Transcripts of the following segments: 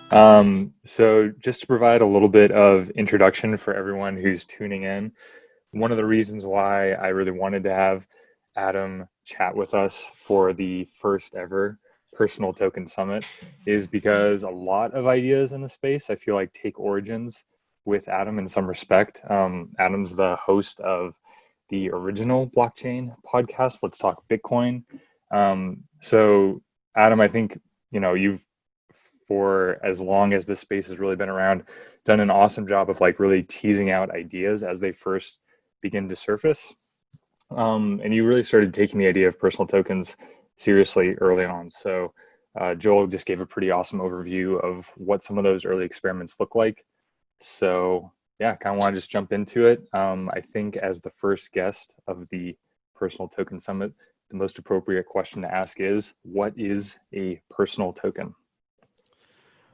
So just to provide a little bit of introduction for everyone who's tuning in, one of the reasons why I really wanted to have Adam chat with us for the first ever personal token summit is because a lot of ideas in the space I feel like take origins with Adam in some respect. Adam's the host of the original blockchain podcast, Let's Talk Bitcoin. So Adam, I think you've, for as long as this space has really been around, done an awesome job of like really teasing out ideas as they first begin to surface. And you really started taking the idea of personal tokens seriously early on. So Joel just gave a pretty awesome overview of what some of those early experiments look like. So yeah, kind of want to just jump into it. I think as the first guest of the Personal Token Summit, the most appropriate question to ask is, what is a personal token?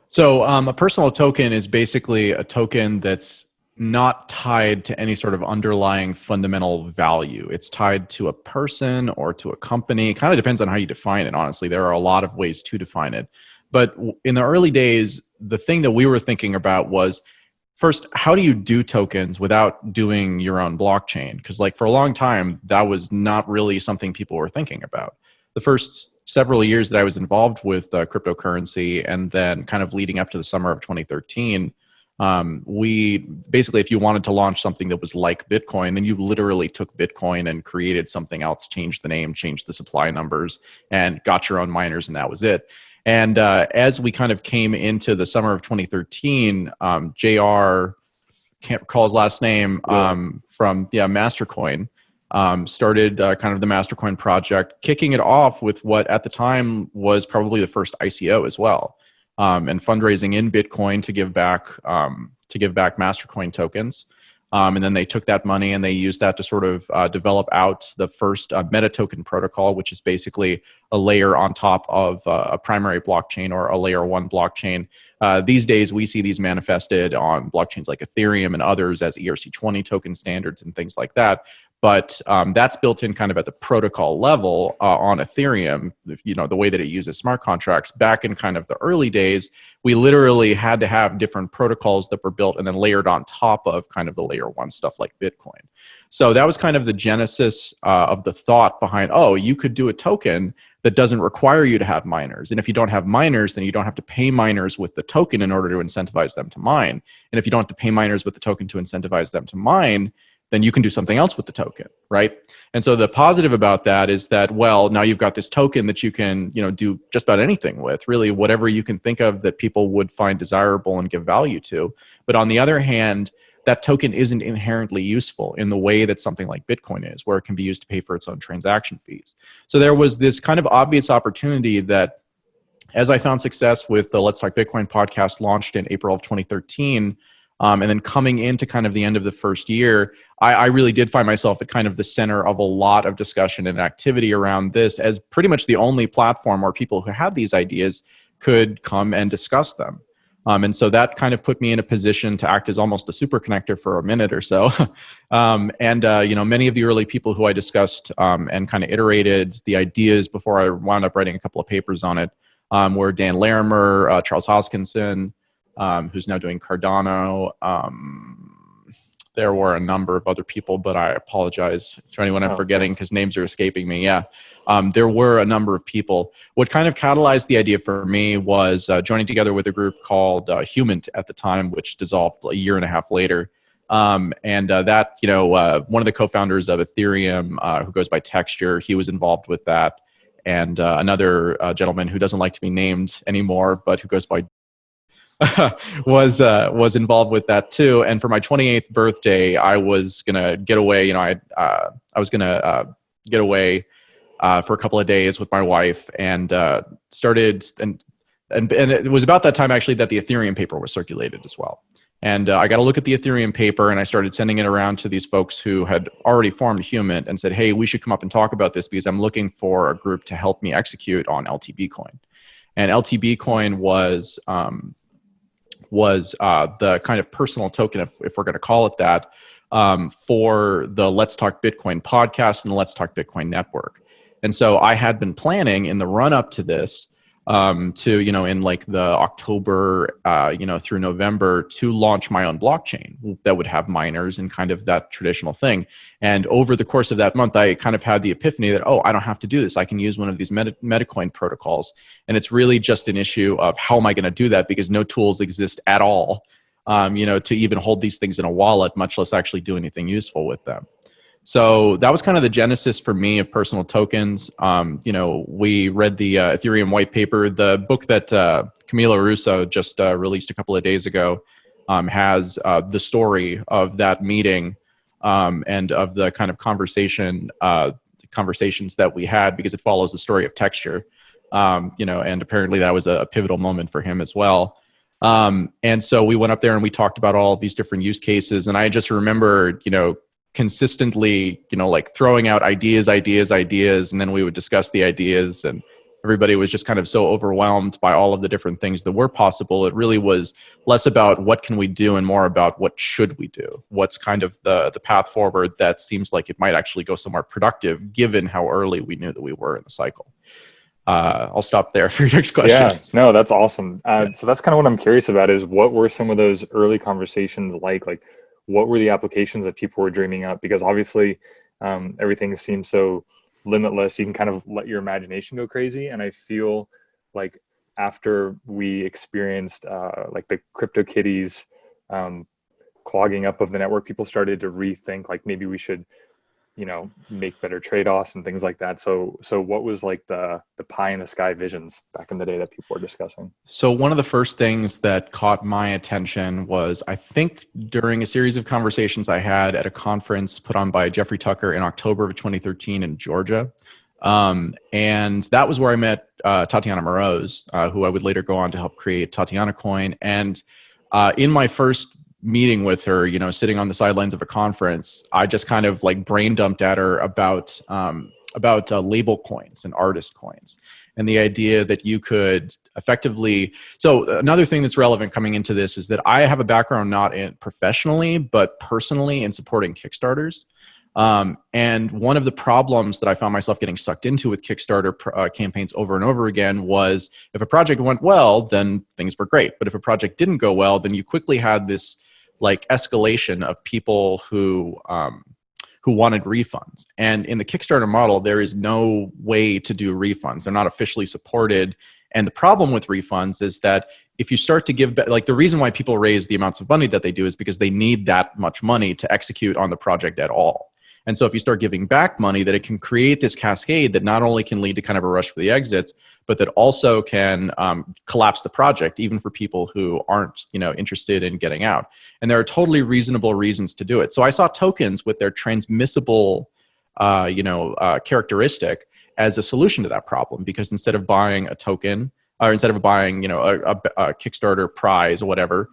So a personal token is basically a token that's not tied to any sort of underlying fundamental value. It's tied to a person or to a company. It kind of depends on how you define it, honestly. There are a lot of ways to define it. But in the early days, the thing that we were thinking about was, first, how do you do tokens without doing your own blockchain? Because like for a long time, that was not really something people were thinking about. The first several years that I was involved with cryptocurrency, and then kind of leading up to the summer of 2013, we basically, if you wanted to launch something that was like Bitcoin, then you literally took Bitcoin and created something else, changed the name, changed the supply numbers, and got your own miners, and that was it. And as we kind of came into the summer of 2013, JR, can't recall his last name, from Mastercoin, started kind of the Mastercoin project, kicking it off with what at the time was probably the first ICO as well, and fundraising in Bitcoin to give back Mastercoin tokens. And then they took that money and they used that to sort of develop out the first meta token protocol, which is basically a layer on top of a primary blockchain or a layer one blockchain. These days, we see these manifested on blockchains like Ethereum and others as ERC20 token standards and things like that. But that's built in kind of at the protocol level on Ethereum, the way that it uses smart contracts. Back in kind of the early days, we literally had to have different protocols that were built and then layered on top of kind of the layer one stuff like Bitcoin. So that was kind of the genesis of the thought behind, you could do a token that doesn't require you to have miners. And if you don't have miners, then you don't have to pay miners with the token in order to incentivize them to mine. And if you don't have to pay miners with the token to incentivize them to mine, then you can do something else with the token, right? And so the positive about that is that, well, now you've got this token that you can, do just about anything with, really whatever you can think of that people would find desirable and give value to. But on the other hand, that token isn't inherently useful in the way that something like Bitcoin is, where it can be used to pay for its own transaction fees. So there was this kind of obvious opportunity that, as I found success with the Let's Talk Bitcoin podcast launched in April of 2013, and then coming into kind of the end of the first year, I really did find myself at kind of the center of a lot of discussion and activity around this as pretty much the only platform where people who had these ideas could come and discuss them. And so that kind of put me in a position to act as almost a super connector for a minute or so. Many of the early people who I discussed and kind of iterated the ideas before I wound up writing a couple of papers on it were Dan Larimer, Charles Hoskinson, who's now doing Cardano. There were a number of other people, but I apologize to anyone I'm forgetting because names are escaping me. Yeah, there were a number of people. What kind of catalyzed the idea for me was joining together with a group called Humant at the time, which dissolved a year and a half later. One of the co-founders of Ethereum, who goes by Texture, he was involved with that. And another gentleman who doesn't like to be named anymore, but who goes by was involved with that too. And for my 28th birthday, I was gonna get away. I was gonna get away for a couple of days with my wife, and started. And it was about that time actually that the Ethereum paper was circulated as well. And I got a look at the Ethereum paper, and I started sending it around to these folks who had already formed Humant and said, "Hey, we should come up and talk about this because I'm looking for a group to help me execute on LTB coin." And LTB coin was the kind of personal token, if we're going to call it that, for the Let's Talk Bitcoin podcast and the Let's Talk Bitcoin network. And so I had been planning in the run up to this to, in like the October, through November, to launch my own blockchain that would have miners and kind of that traditional thing. And over the course of that month, I kind of had the epiphany that, oh, I don't have to do this. I can use one of these metacoin protocols. And it's really just an issue of how am I going to do that, because no tools exist at all, to even hold these things in a wallet, much less actually do anything useful with them. So that was kind of the genesis for me of personal tokens. We read the Ethereum white paper. The book that Camilo Russo just released a couple of days ago has the story of that meeting and of the kind of conversations that we had, because it follows the story of Texture. And apparently that was a pivotal moment for him as well. And so we went up there and we talked about all of these different use cases. And I just remember, consistently, like throwing out ideas, and then we would discuss the ideas, and everybody was just kind of so overwhelmed by all of the different things that were possible. It really was less about what can we do and more about what should we do? What's kind of the path forward that seems like it might actually go somewhere productive, given how early we knew that we were in the cycle. I'll stop there for your next question. Yeah, no, that's awesome. So that's kind of what I'm curious about, is what were some of those early conversations like what were the applications that people were dreaming up? Because obviously everything seems so limitless. You can kind of let your imagination go crazy. And I feel like after we experienced like the CryptoKitties clogging up of the network, people started to rethink like maybe we should, make better trade-offs and things like that. So what was like the pie in the sky visions back in the day that people were discussing? So one of the first things that caught my attention was, I think during a series of conversations I had at a conference put on by Jeffrey Tucker in October of 2013 in Georgia. And that was where I met Tatiana Moroz, who I would later go on to help create Tatiana Coin. And in my first meeting with her, sitting on the sidelines of a conference, I just kind of like brain dumped at her about label coins and artist coins, and the idea that you could effectively. So another thing that's relevant coming into this is that I have a background not in professionally, but personally in supporting Kickstarters. And one of the problems that I found myself getting sucked into with Kickstarter campaigns over and over again was, if a project went well, then things were great. But if a project didn't go well, then you quickly had this like escalation of people who wanted refunds. And in the Kickstarter model, there is no way to do refunds. They're not officially supported. And the problem with refunds is that if you start to give, like the reason why people raise the amounts of money that they do is because they need that much money to execute on the project at all. And so if you start giving back money, that it can create this cascade that not only can lead to kind of a rush for the exits, but that also can collapse the project, even for people who aren't, interested in getting out. And there are totally reasonable reasons to do it. So I saw tokens with their transmissible, characteristic as a solution to that problem, because instead of buying a token, or instead of buying, a Kickstarter prize or whatever,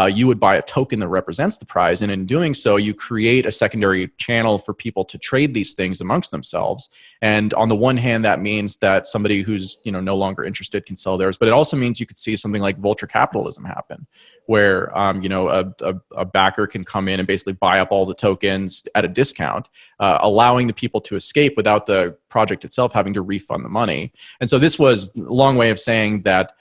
you would buy a token that represents the prize. And in doing so, you create a secondary channel for people to trade these things amongst themselves. And on the one hand, that means that somebody who's, no longer interested can sell theirs. But it also means you could see something like vulture capitalism happen, where, a backer can come in and basically buy up all the tokens at a discount, allowing the people to escape without the project itself having to refund the money. And so this was a long way of saying that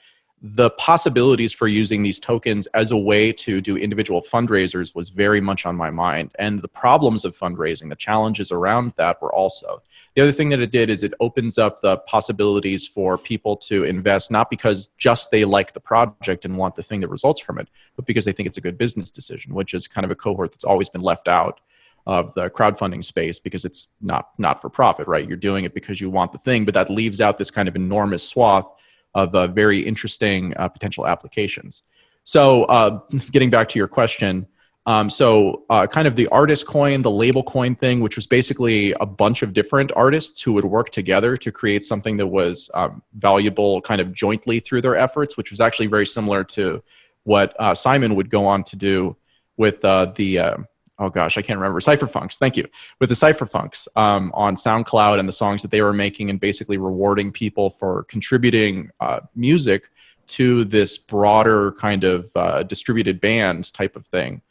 the possibilities for using these tokens as a way to do individual fundraisers was very much on my mind. And the problems of fundraising, the challenges around that were also. The other thing that it did is it opens up the possibilities for people to invest, not because just they like the project and want the thing that results from it, but because they think it's a good business decision, which is kind of a cohort that's always been left out of the crowdfunding space, because it's not for profit, right? You're doing it because you want the thing, but that leaves out this kind of enormous swath of very interesting potential applications. So getting back to your question, kind of the artist coin, the label coin thing, which was basically a bunch of different artists who would work together to create something that was valuable kind of jointly through their efforts, which was actually very similar to what Simon would go on to do with oh gosh, I can't remember, Cypherpunks, thank you. With the Cypherpunks on SoundCloud and the songs that they were making, and basically rewarding people for contributing music to this broader kind of distributed band type of thing.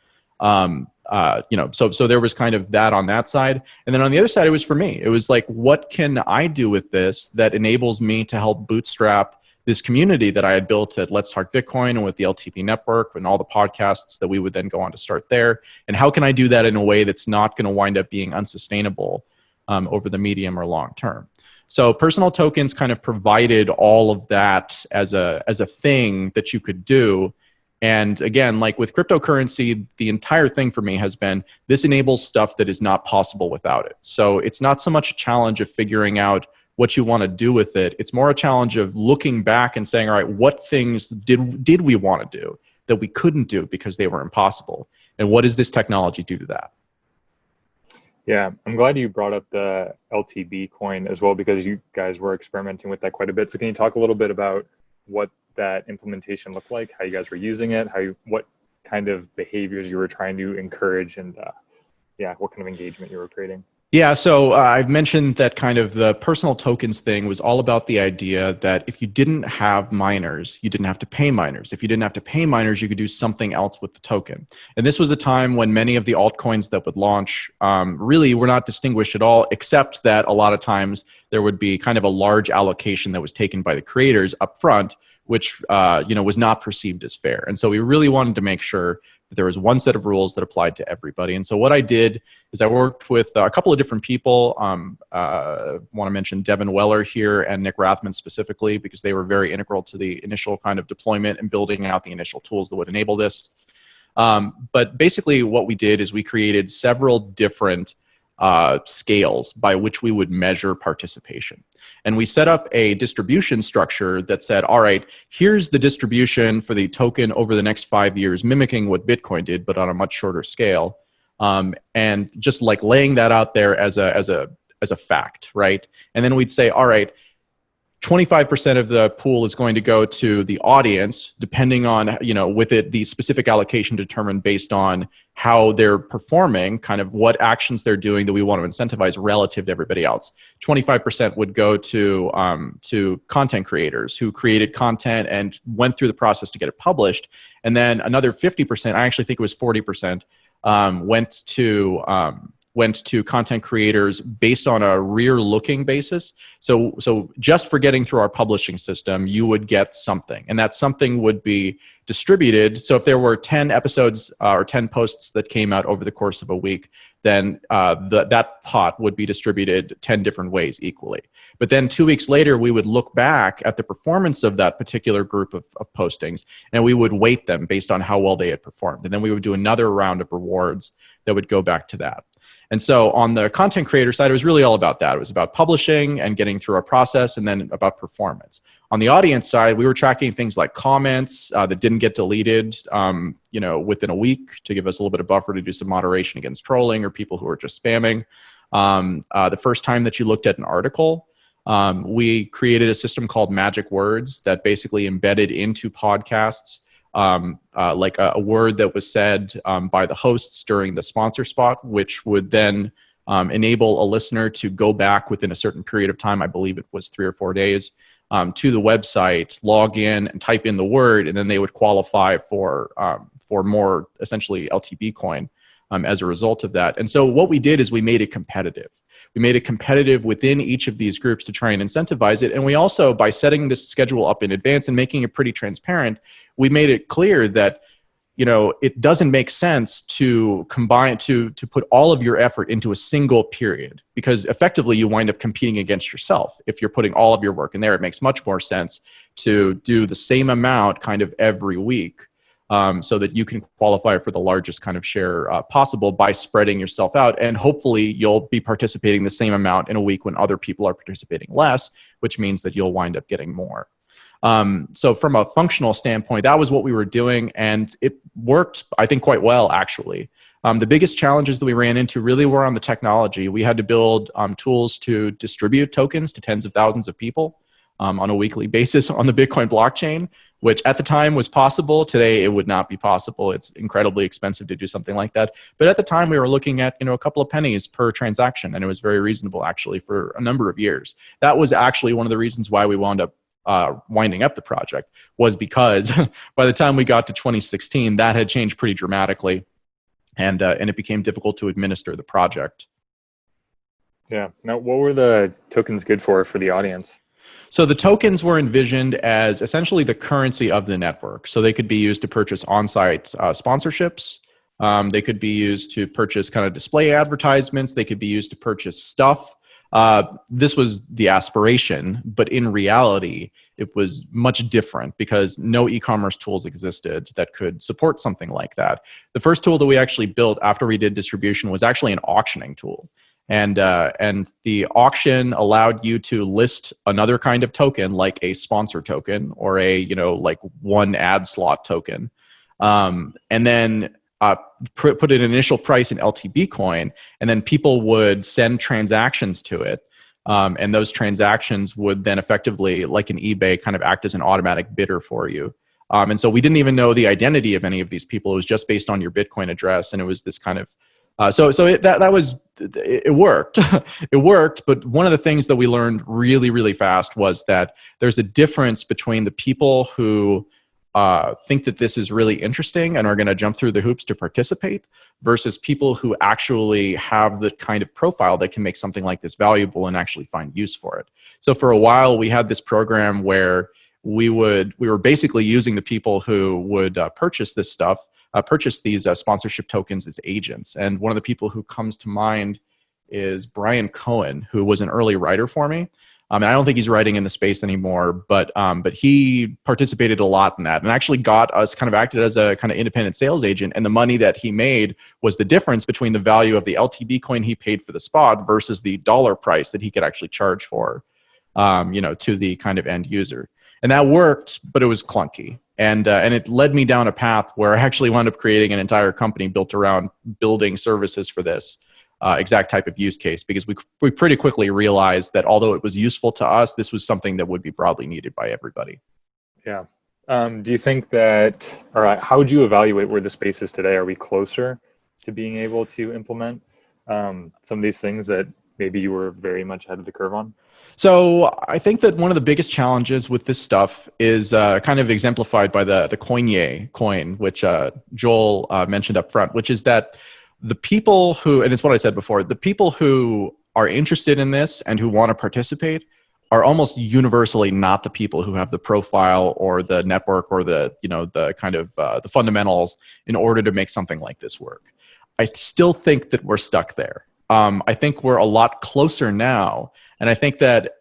So there was kind of that on that side. And then on the other side, it was for me. It was like, what can I do with this that enables me to help bootstrap this community that I had built at Let's Talk Bitcoin and with the LTP network and all the podcasts that we would then go on to start there. And how can I do that in a way that's not going to wind up being unsustainable over the medium or long term? So personal tokens kind of provided all of that as a thing that you could do. And again, like with cryptocurrency, the entire thing for me has been this enables stuff that is not possible without it. So it's not so much a challenge of figuring out what you want to do with it. It's more a challenge of looking back and saying, all right, what things did we want to do that we couldn't do because they were impossible? And what does this technology do to that? Yeah, I'm glad you brought up the LTB coin as well, because you guys were experimenting with that quite a bit. So can you talk a little bit about what that implementation looked like, how you guys were using it, what kind of behaviors you were trying to encourage, and what kind of engagement you were creating? Yeah, so I've mentioned that kind of the personal tokens thing was all about the idea that if you didn't have miners, you didn't have to pay miners. If you didn't have to pay miners, you could do something else with the token. And this was a time when many of the altcoins that would launch really were not distinguished at all, except that a lot of times there would be kind of a large allocation that was taken by the creators up front, which was not perceived as fair. And so we really wanted to make sure that there was one set of rules that applied to everybody. And so what I did is I worked with a couple of different people. I want to mention Devin Weller here and Nick Rathman specifically, because they were very integral to the initial kind of deployment and building out the initial tools that would enable this. But basically what we did is we created several different scales by which we would measure participation. And we set up a distribution structure that said, all right, here's the distribution for the token over the next 5 years, mimicking what Bitcoin did, but on a much shorter scale. And just like laying that out there as a fact, right? And then we'd say, all right, 25% of the pool is going to go to the audience, depending on, with it, the specific allocation determined based on how they're performing, kind of what actions they're doing that we want to incentivize relative to everybody else. 25% would go to content creators who created content and went through the process to get it published. And then another 50%, I actually think it was 40%, went to content creators based on a rear-looking basis. So just for getting through our publishing system, you would get something, and that something would be distributed. So if there were 10 episodes or 10 posts that came out over the course of a week, then that pot would be distributed 10 different ways equally. But then 2 weeks later, we would look back at the performance of that particular group of postings, and we would weight them based on how well they had performed. And then we would do another round of rewards that would go back to that. And so on the content creator side, it was really all about that. It was about publishing and getting through our process, and then about performance. On the audience side, we were tracking things like comments that didn't get deleted, within a week, to give us a little bit of buffer to do some moderation against trolling or people who are just spamming. The first time that you looked at an article, we created a system called Magic Words that basically embedded into podcasts like a word that was said by the hosts during the sponsor spot, which would then enable a listener to go back within a certain period of time, I believe it was 3 or 4 days, to the website, log in and type in the word, and then they would qualify for more, essentially, LTB coin as a result of that. And so what we did is we made it competitive. We made it competitive within each of these groups to try and incentivize it. And we also, by setting this schedule up in advance and making it pretty transparent, we made it clear that, it doesn't make sense to combine, to put all of your effort into a single period, because effectively you wind up competing against yourself. If you're putting all of your work in there, it makes much more sense to do the same amount kind of every week. So that you can qualify for the largest kind of share possible by spreading yourself out. And hopefully you'll be participating the same amount in a week when other people are participating less, which means that you'll wind up getting more. So from a functional standpoint, that was what we were doing, and it worked, I think, quite well, actually. The biggest challenges that we ran into really were on the technology. We had to build tools to distribute tokens to tens of thousands of people on a weekly basis on the Bitcoin blockchain, which at the time was possible. Today, it would not be possible. It's incredibly expensive to do something like that. But at the time, we were looking at a couple of pennies per transaction, and it was very reasonable, actually, for a number of years. That was actually one of the reasons why we wound up winding up the project, was because by the time we got to 2016, that had changed pretty dramatically, and it became difficult to administer the project. Yeah. Now, what were the tokens good for the audience? So the tokens were envisioned as essentially the currency of the network. So they could be used to purchase on-site sponsorships. They could be used to purchase kind of display advertisements. They could be used to purchase stuff. This was the aspiration, but in reality, it was much different because no e-commerce tools existed that could support something like that. The first tool that we actually built after we did distribution was actually an auctioning tool. And the auction allowed you to list another kind of token, like a sponsor token or a, like one ad slot token. And then put an initial price in LTB coin, and then people would send transactions to it. And those transactions would then effectively, like an eBay, kind of act as an automatic bidder for you. And so we didn't even know the identity of any of these people. It was just based on your Bitcoin address. And it was this kind of, it worked. It worked. But one of the things that we learned really, really fast was that there's a difference between the people who think that this is really interesting and are going to jump through the hoops to participate versus people who actually have the kind of profile that can make something like this valuable and actually find use for it. So for a while, we had this program where we were basically using the people who would purchase this stuff, purchase these sponsorship tokens as agents. And one of the people who comes to mind is Brian Cohen, who was an early writer for me. And I don't think he's writing in the space anymore, but he participated a lot in that and actually got us kind of acted as a kind of independent sales agent. And the money that he made was the difference between the value of the LTB coin he paid for the spot versus the dollar price that he could actually charge for, to the kind of end user. And that worked, but it was clunky. And it led me down a path where I actually wound up creating an entire company built around building services for this exact type of use case, because we pretty quickly realized that although it was useful to us, this was something that would be broadly needed by everybody. Yeah. Do you think that, all right, how would you evaluate where the space is today? Are we closer to being able to implement some of these things that maybe you were very much ahead of the curve on? So I think that one of the biggest challenges with this stuff is kind of exemplified by the Coinye coin, which Joel mentioned up front, which is that the people who, and it's what I said before, the people who are interested in this and who want to participate are almost universally not the people who have the profile or the network or the kind of the fundamentals in order to make something like this work. I still think that we're stuck there. I think we're a lot closer now. And I think that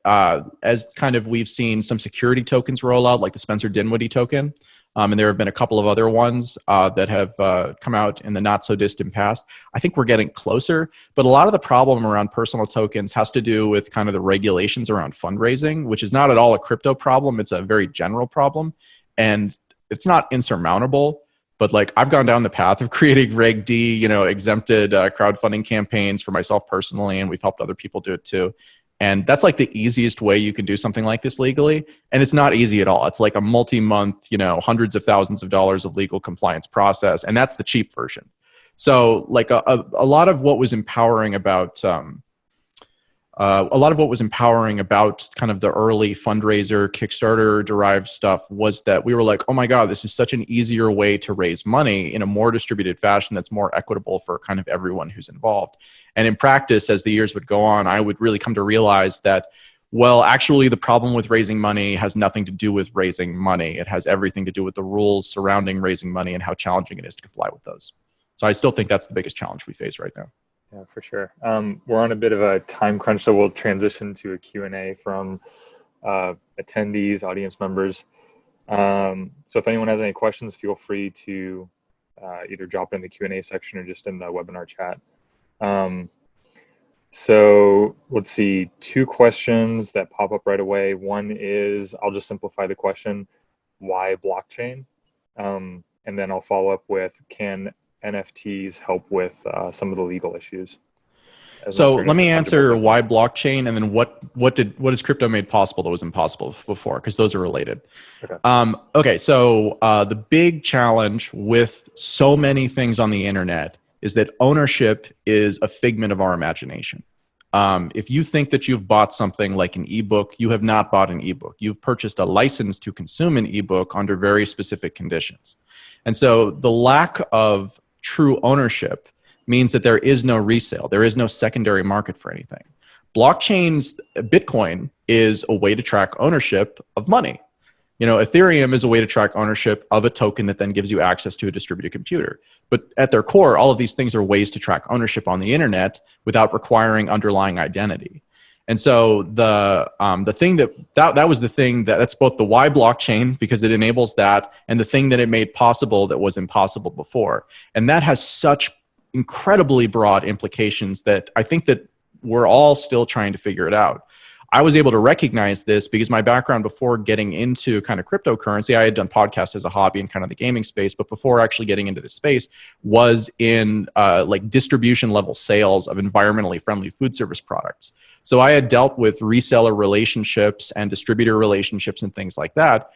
as kind of we've seen some security tokens roll out, like the Spencer Dinwiddie token, and there have been a couple of other ones that have come out in the not so distant past. I think we're getting closer, but a lot of the problem around personal tokens has to do with kind of the regulations around fundraising, which is not at all a crypto problem. It's a very general problem, and it's not insurmountable. But like I've gone down the path of creating Reg D, exempted crowdfunding campaigns for myself personally, and we've helped other people do it too. And that's like the easiest way you can do something like this legally. And it's not easy at all. It's like a multi-month, hundreds of thousands of dollars of legal compliance process. And that's the cheap version. So like a lot of what was empowering about kind of the early fundraiser, Kickstarter derived stuff was that we were like, oh my God, this is such an easier way to raise money in a more distributed fashion that's more equitable for kind of everyone who's involved. And in practice, as the years would go on, I would really come to realize that, well, actually the problem with raising money has nothing to do with raising money. It has everything to do with the rules surrounding raising money and how challenging it is to comply with those. So I still think that's the biggest challenge we face right now. Yeah, for sure. We're on a bit of a time crunch, so we'll transition to a Q&A from attendees, audience members. So if anyone has any questions, feel free to either drop in the Q&A section or just in the webinar chat. So let's see, 2 questions that pop up right away. One is, I'll just simplify the question, why blockchain? And then I'll follow up with, can NFTs help with some of the legal issues? So let me answer why blockchain, and then what is crypto made possible that was impossible before, because those are related. Okay. So the big challenge with so many things on the internet is that ownership is a figment of our imagination. If you think that you've bought something like an ebook, you have not bought an ebook. You've purchased a license to consume an ebook under very specific conditions. And so the lack of true ownership means that there is no resale. There is no secondary market for anything. blockchains, Bitcoin is a way to track ownership of money. Ethereum is a way to track ownership of a token that then gives you access to a distributed computer. But at their core, all of these things are ways to track ownership on the internet without requiring underlying identity. And so the thing that was the thing that's both the why blockchain, because it enables that, and the thing that it made possible that was impossible before. And that has such incredibly broad implications that I think that we're all still trying to figure it out. I was able to recognize this because my background before getting into kind of cryptocurrency, I had done podcasts as a hobby in kind of the gaming space, but before actually getting into the space was in like distribution level sales of environmentally friendly food service products. So I had dealt with reseller relationships and distributor relationships and things like that,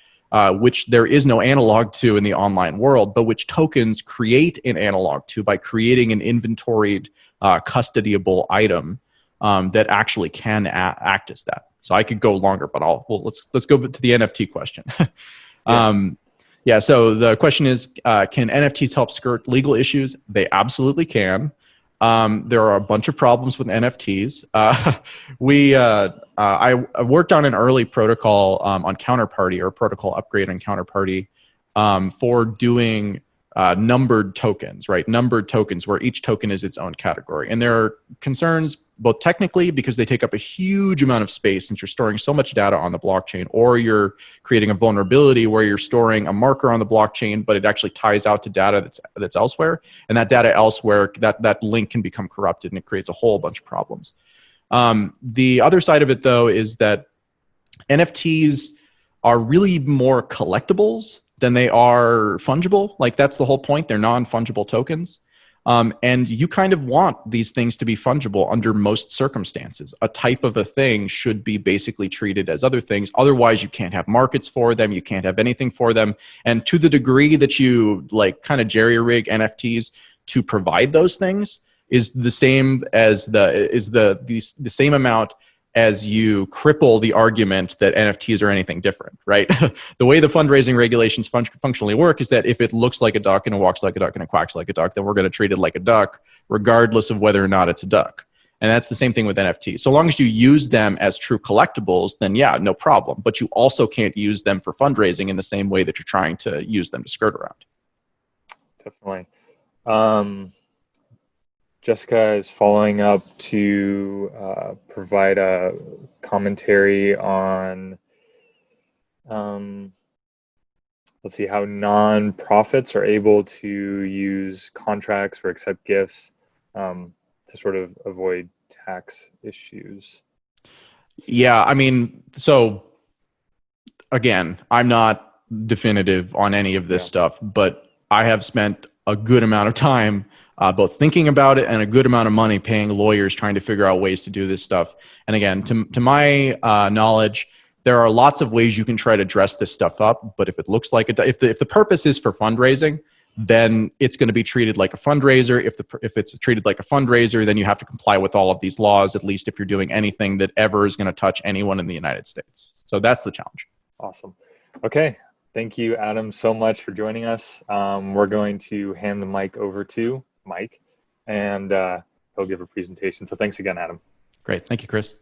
which there is no analog to in the online world, but which tokens create an analog to by creating an inventoried custodiable item that actually can act as that. So I could go longer, but let's go to the NFT question. So the question is, can NFTs help skirt legal issues? They absolutely can. There are a bunch of problems with NFTs. I worked on an early protocol on Counterparty, or protocol upgrade on Counterparty, for doing numbered tokens, right? Numbered tokens where each token is its own category. And there are concerns both technically because they take up a huge amount of space since you're storing so much data on the blockchain, or you're creating a vulnerability where you're storing a marker on the blockchain, but it actually ties out to data that's elsewhere. And that data elsewhere, that link can become corrupted and it creates a whole bunch of problems. The other side of it though is that NFTs are really more collectibles than they are fungible. Like that's the whole point. They're non-fungible tokens. And you kind of want these things to be fungible under most circumstances. A type of a thing should be basically treated as other things. Otherwise, you can't have markets for them. You can't have anything for them. And to the degree that you like kind of jerry-rig NFTs to provide those things is the same as the same amount as you cripple the argument that NFTs are anything different, right? The way the fundraising regulations functionally work is that if it looks like a duck and it walks like a duck and it quacks like a duck, then we're going to treat it like a duck, regardless of whether or not it's a duck. And that's the same thing with NFTs. So long as you use them as true collectibles, then yeah, no problem. But you also can't use them for fundraising in the same way that you're trying to use them to skirt around. Definitely. Jessica is following up to provide a commentary on, let's see, how non-profits are able to use contracts or accept gifts to sort of avoid tax issues. Yeah, I mean, so again, I'm not definitive on any of this stuff, but I have spent a good amount of time both thinking about it and a good amount of money paying lawyers trying to figure out ways to do this stuff. And again, to my knowledge, there are lots of ways you can try to dress this stuff up. But if it looks like if the purpose is for fundraising, then it's going to be treated like a fundraiser. If it's treated like a fundraiser, then you have to comply with all of these laws, at least if you're doing anything that ever is going to touch anyone in the United States. So that's the challenge. Awesome. Okay. Thank you, Adam, so much for joining us. We're going to hand the mic over to Mike, and he'll give a presentation. So thanks again, Adam. Great. Thank you, Chris.